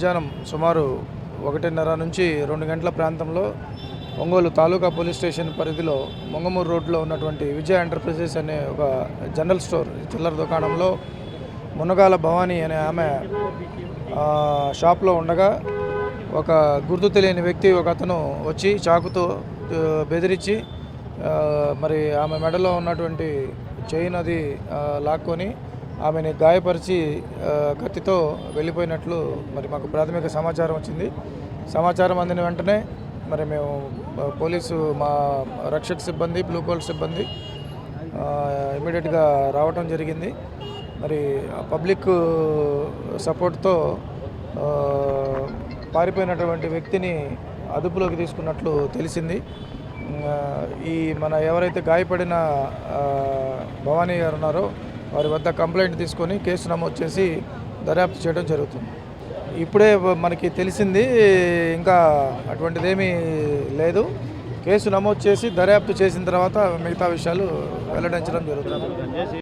మధ్యాహ్నం సుమారు 1:30 నుంచి 2 గంటల ప్రాంతంలో ఒంగోలు తాలూకా పోలీస్ స్టేషన్ పరిధిలో మొంగమూరు రోడ్లో ఉన్నటువంటి విజయ ఎంటర్ప్రైజెస్ అనే ఒక జనరల్ స్టోర్ చిల్లర దుకాణంలో మునగాల భవానీ అనే ఆమె షాప్లో ఉండగా ఒక గుర్తు తెలియని వ్యక్తి ఒక అతను వచ్చి చాకుతో బెదిరించి మరి ఆమె మెడలో ఉన్నటువంటి చైన్ అది లాక్కొని ఆమెని గాయపరిచి కత్తితో వెళ్ళిపోయినట్లు మరి మాకు ప్రాథమిక సమాచారం వచ్చింది. సమాచారం అందిన వెంటనే మరి మేము పోలీసు మా రక్షక సిబ్బంది బ్లూ కోల్డ్ సిబ్బంది ఇమీడియట్గా రావటం జరిగింది. మరి పబ్లిక్ సపోర్ట్తో పారిపోయినటువంటి వ్యక్తిని అదుపులోకి తీసుకున్నట్లు తెలిసింది. ఈ మన ఎవరైతే గాయపడిన భవానీ గారు ఉన్నారో వారి వద్ద కంప్లైంట్ తీసుకొని కేసు నమోదు చేసి దర్యాప్తు చేయడం జరుగుతుంది. ఇప్పుడే మనకి తెలిసింది, ఇంకా అటువంటిదేమీ లేదు. కేసు నమోదు చేసి దర్యాప్తు చేసిన తర్వాత మిగతా విషయాలు వెల్లడించడం జరుగుతుంది.